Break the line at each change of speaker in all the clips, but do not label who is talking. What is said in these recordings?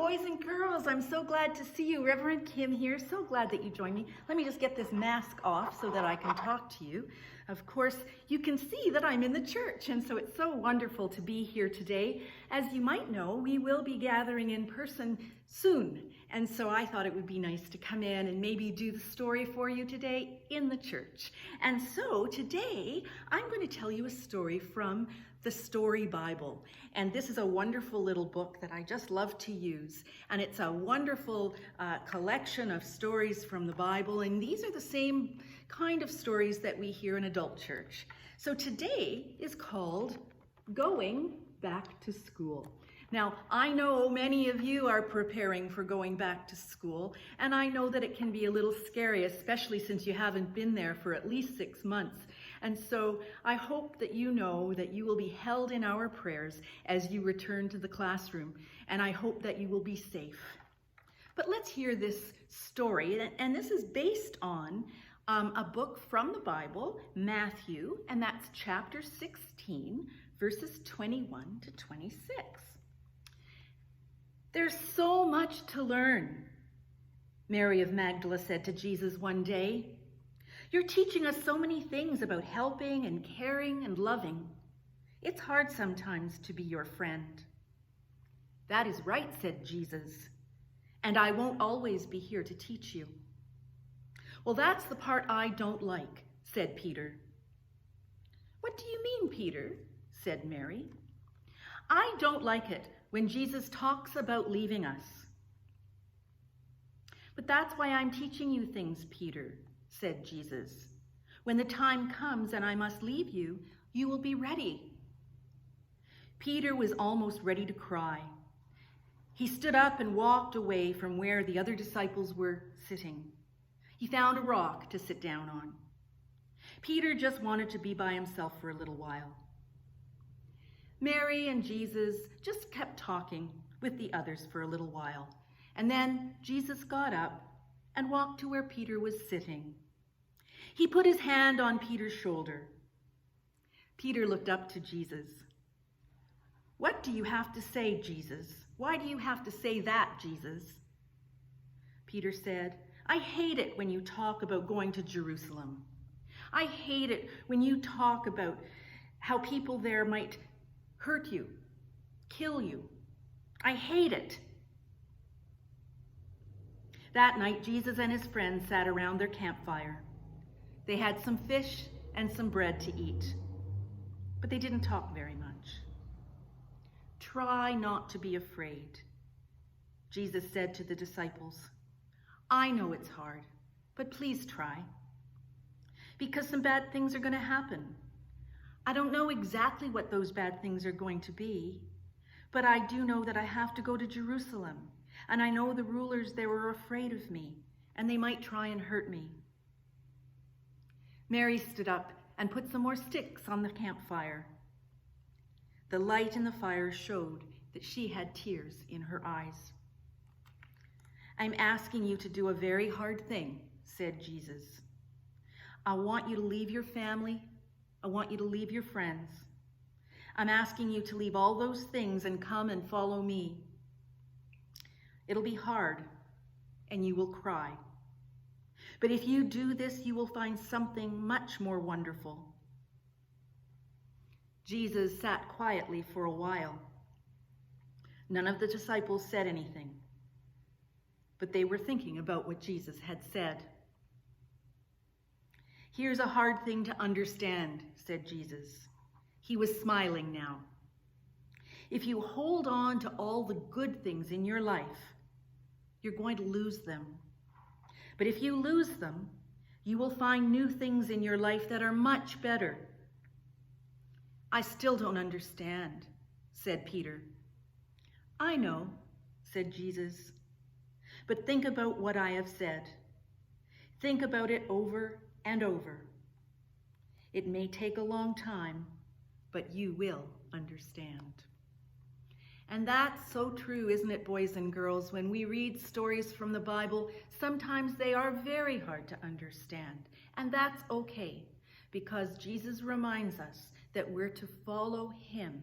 boys and girls. I'm so glad to see you. Reverend Kim here. So glad that you joined me. Let me just get this mask off so that I can talk to you. Of course, you can see that I'm in the church, and so it's so wonderful to be here today. As you might know, we will be gathering in person soon, and so I thought it would be nice to come in and maybe do the story for you today in the church. And so today, I'm going to tell you a story from the Story Bible. And this is a wonderful little book that I just love to use. And it's a wonderful collection of stories from the Bible. And these are the same kind of stories that we hear in adult church. So today is called Going Back to School. Now, I know many of you are preparing for going back to school, and I know that it can be a little scary, especially since you haven't been there for at least 6 months. And so I hope that you know that you will be held in our prayers as you return to the classroom, and I hope that you will be safe. But let's hear this story, and this is based on a book from the Bible, Matthew, and that's chapter 16, verses 21 to 26. There's so much to learn, Mary of Magdala said to Jesus one day. You're teaching us so many things about helping and caring and loving. It's hard sometimes to be your friend. That is right, said Jesus, and I won't always be here to teach you. Well, that's the part I don't like, said Peter. What do you mean, Peter? Said Mary. I don't like it when Jesus talks about leaving us. But that's why I'm teaching you things, Peter, said Jesus. When the time comes and I must leave you, you will be ready. Peter was almost ready to cry. He stood up and walked away from where the other disciples were sitting. He found a rock to sit down on. Peter just wanted to be by himself for a little while. Mary and Jesus just kept talking with the others for a little while, and then Jesus got up and walked to where Peter was sitting. He put his hand on Peter's shoulder. Peter looked up to Jesus. What do you have to say, Jesus? Why do you have to say that, Jesus? Peter said, I hate it when you talk about going to Jerusalem. I hate it when you talk about how people there might hurt you, kill you. I hate it. That night, Jesus and his friends sat around their campfire. They had some fish and some bread to eat, but they didn't talk very much. Try not to be afraid, Jesus said to the disciples. I know it's hard, but please try, because some bad things are going to happen. I don't know exactly what those bad things are going to be, but I do know that I have to go to Jerusalem, and I know the rulers there are afraid of me, and they might try and hurt me. Mary stood up and put some more sticks on the campfire. The light in the fire showed that she had tears in her eyes. I'm asking you to do a very hard thing, said Jesus. I want you to leave your family. I want you to leave your friends. I'm asking you to leave all those things and come and follow me. It'll be hard, and you will cry. But if you do this, you will find something much more wonderful. Jesus sat quietly for a while. None of the disciples said anything, but they were thinking about what Jesus had said. Here's a hard thing to understand, said Jesus. He was smiling now. If you hold on to all the good things in your life, you're going to lose them. But if you lose them, you will find new things in your life that are much better. I still don't understand, said Peter. I know, said Jesus. But think about what I have said. Think about it over and over. It may take a long time, but you will understand. And that's so true, isn't it, boys and girls? When we read stories from the Bible, sometimes they are very hard to understand. And that's okay, because Jesus reminds us that we're to follow him,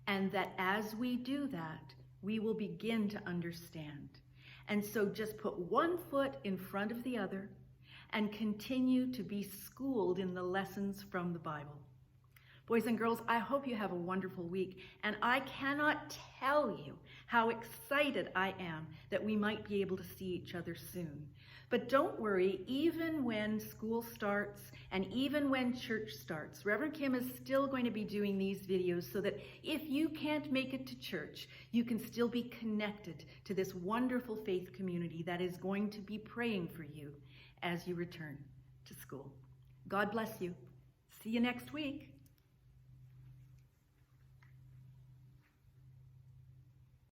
and that as we do that, we will begin to understand. And so just put one foot in front of the other and continue to be schooled in the lessons from the Bible. Boys and girls, I hope you have a wonderful week, and I cannot tell you how excited I am that we might be able to see each other soon. But don't worry, even when school starts and even when church starts, Reverend Kim is still going to be doing these videos so that if you can't make it to church, you can still be connected to this wonderful faith community that is going to be praying for you as you return to school. God bless you. See you next week.